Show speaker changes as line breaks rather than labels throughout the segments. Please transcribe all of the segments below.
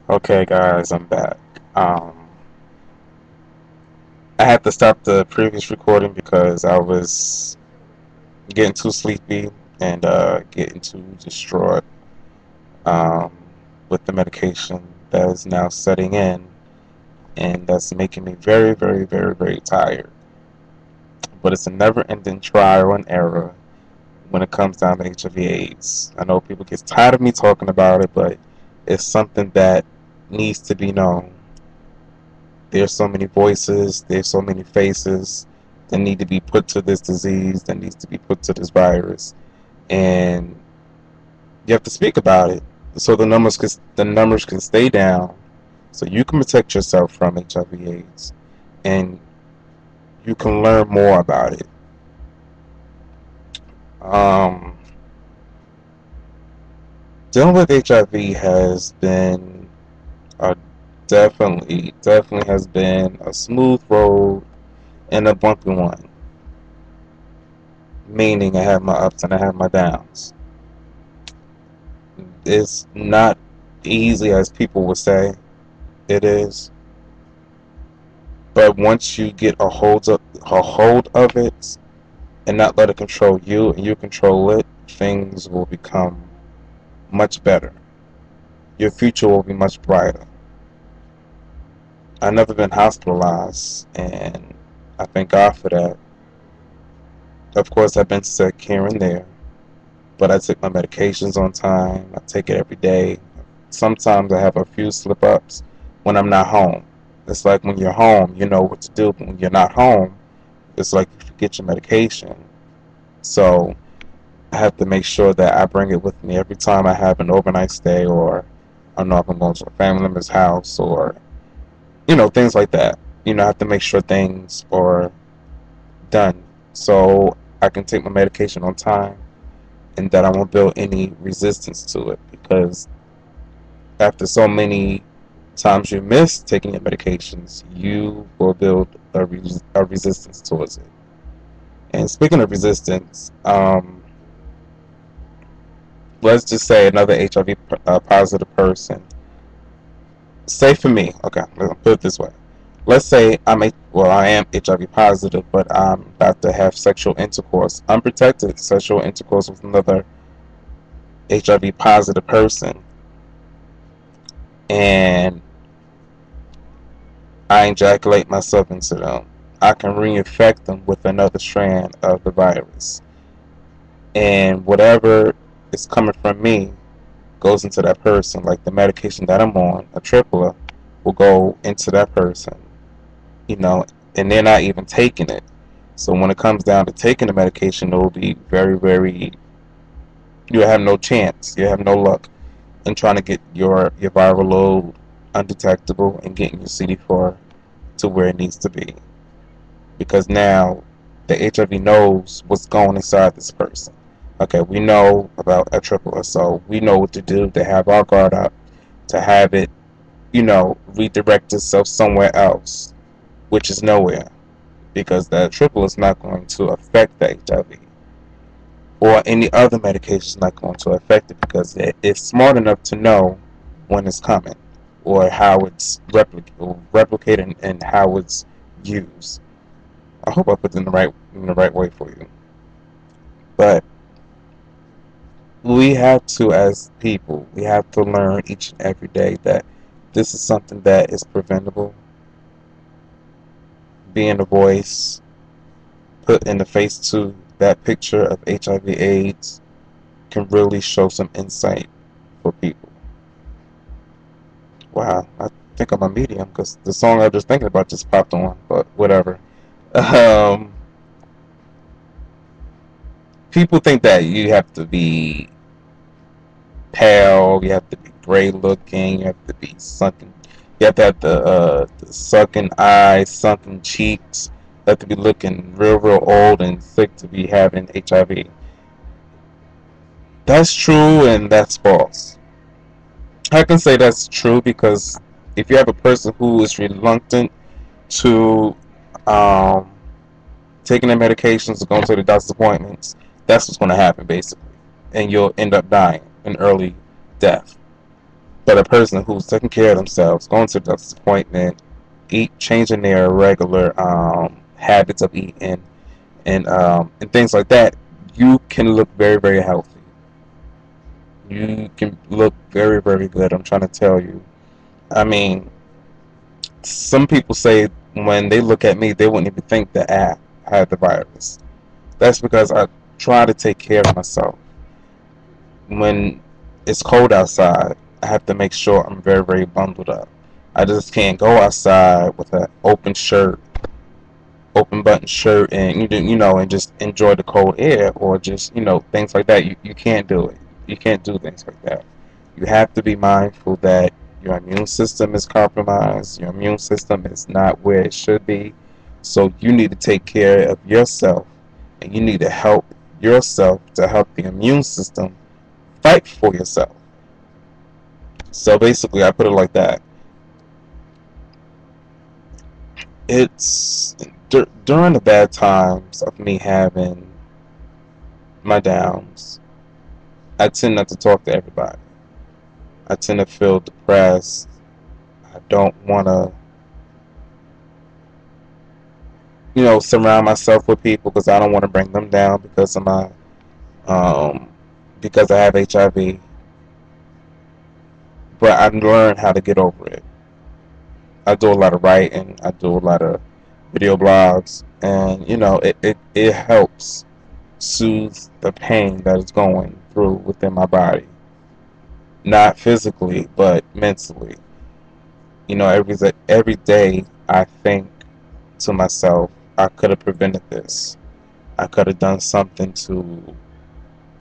Okay, guys, I'm back. Um, I had to stop the previous recording because I was getting too sleepy and getting too distraught um, with the medication that is now setting in, and that's making me very, very, very, very tired. But it's a never-ending trial and error when it comes down to HIV/AIDS. I know people get tired of me talking about it, but it's something that needs to be known. There's so many voices, there's so many faces that need to be put to this disease, that needs to be put to this virus, and you have to speak about it so the numbers can stay down, so you can protect yourself from HIV/AIDS, and you can learn more about it. Um, Dealing with HIV has been a definitely has been a smooth road and a bumpy one. Meaning, I have my ups and I have my downs. It's not easy as people would say it is, but once you get a hold of it and not let it control you and you control it, things will become much better. Your future will be much brighter. I've never been hospitalized, and I thank God for that. Of course, I've been sick here and there, but I take my medications on time. I take it every day. Sometimes I have a few slip ups when I'm not home. It's like when you're home, you know what to do, but when you're not home, it's like you forget your medication. So I have to make sure that I bring it with me every time I have an overnight stay, or I know if I'm going to a family member's house, or things like that. I have to make sure things are done so I can take my medication on time and that I won't build any resistance to it, because after so many times you miss taking your medications, you will build a resistance towards it. And speaking of resistance, let's just say another HIV positive person. Say for me, okay, let's put it this way. Let's say I am HIV positive, but I'm about to have sexual intercourse, unprotected sexual intercourse with another HIV positive person, and I ejaculate myself into them. I can reinfect them with another strand of the virus, and whatever is coming from me goes into that person. Like the medication that I'm on, a tripler, will go into that person, you know, and they're not even taking it. So when it comes down to taking the medication, it will be very, very. You have no chance. You have no luck in trying to get your viral load undetectable and getting your CD4 to where it needs to be, because now the HIV knows what's going inside this person. Okay, we know about a triple, so we know what to do to have our guard up, to have it, redirect itself somewhere else, which is nowhere, because the triple is not going to affect the HIV, or any other medication is not going to affect it, because it's smart enough to know when it's coming, or how it's replicated and how it's used. I hope I put it in the right way for you. But we have to, as people, we have to learn each and every day that this is something that is preventable. Being a voice put in the face to that picture of HIV/AIDS can really show some insight for people. Wow, I think I'm a medium because the song I was just thinking about just popped on, but whatever. Um, People think that you have to be pale, you have to be gray looking, you have to be sunken, you have to have the sunken eyes, sunken cheeks, you have to be looking real, real old and sick to be having HIV. That's true and that's false. I can say that's true because if you have a person who is reluctant to um, taking their medications or going to the doctor's appointments, that's what's going to happen basically, and you'll end up dying an early death. But a person who's taking care of themselves, going to the doctor's appointment, changing their regular habits of eating, and things like that, you can look very, very healthy. You can look very, very good. I'm trying to tell you. I mean, some people say when they look at me, they wouldn't even think that I had the virus. That's because I try to take care of myself. When it's cold outside, I have to make sure I'm very, very bundled up. I just can't go outside with an open button shirt, and and just enjoy the cold air, or just things like that. You can't do it. You can't do things like that. You have to be mindful that your immune system is compromised. Your immune system is not where it should be. So you need to take care of yourself, and you need to help yourself to help the immune system fight for yourself. So basically, I put it like that. It's during the bad times of me having my downs, I tend not to talk to everybody. I tend to feel depressed. I don't want to, surround myself with people because I don't want to bring them down because of my, um, because I have HIV. But I learned how to get over it. I do a lot of writing. I do a lot of video blogs, and it helps soothe the pain that is going through within my body. Not physically, but mentally. Every day I think to myself, I could have prevented this. I could have done something to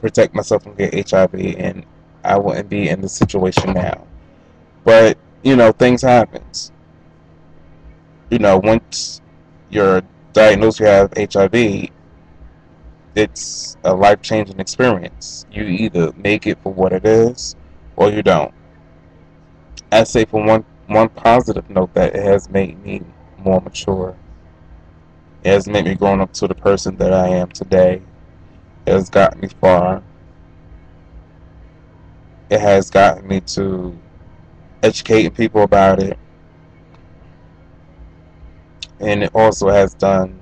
protect myself from getting HIV, and I wouldn't be in this situation now. But things happens. Once you're diagnosed you have HIV, it's a life-changing experience. You either make it for what it is, or you don't. I say for one positive note that it has made me more mature. It has made me grown up to the person that I am today. It has gotten me far. It has gotten me to educating people about it, and it also has done.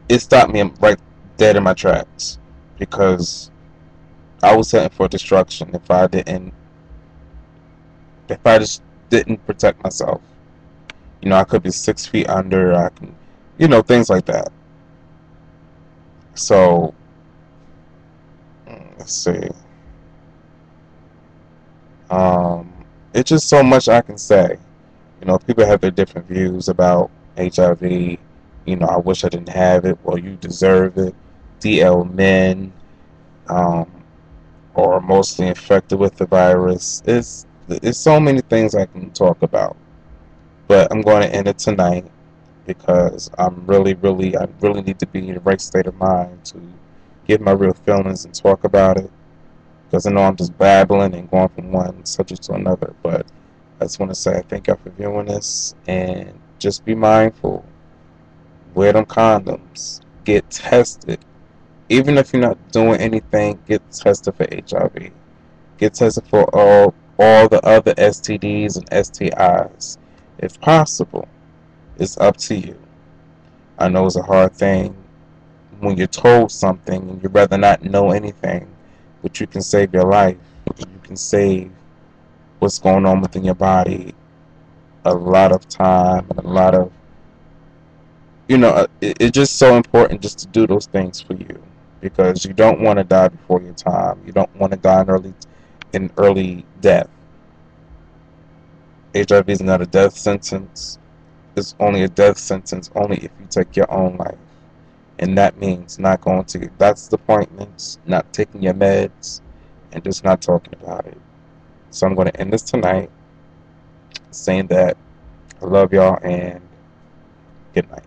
It stopped me right dead in my tracks because I was heading for destruction if I just didn't protect myself. I could be 6 feet under. I can, things like that. So let's see. Um, it's just so much I can say. People have their different views about HIV. I wish I didn't have it. Well, you deserve it. DL men um, are mostly infected with the virus. It's so many things I can talk about. But I'm going to end it tonight because I really need to be in the right state of mind to give my real feelings and talk about it. Because I know I'm just babbling and going from one subject to another. But I just want to say thank y'all for viewing this, and just be mindful. Wear them condoms. Get tested. Even if you're not doing anything, get tested for HIV. Get tested for all the other STDs and STIs. If possible, it's up to you. I know it's a hard thing when you're told something and you'd rather not know anything, but you can save your life. You can save what's going on within your body a lot of time and a lot of it's just so important just to do those things for you, because you don't want to die before your time. You don't want to die in early death. HIV is not a death sentence. It's only a death sentence only if you take your own life, and that means not going to your doctor's appointments, not taking your meds, and just not talking about it. So I'm going to end this tonight saying that I love y'all and good night.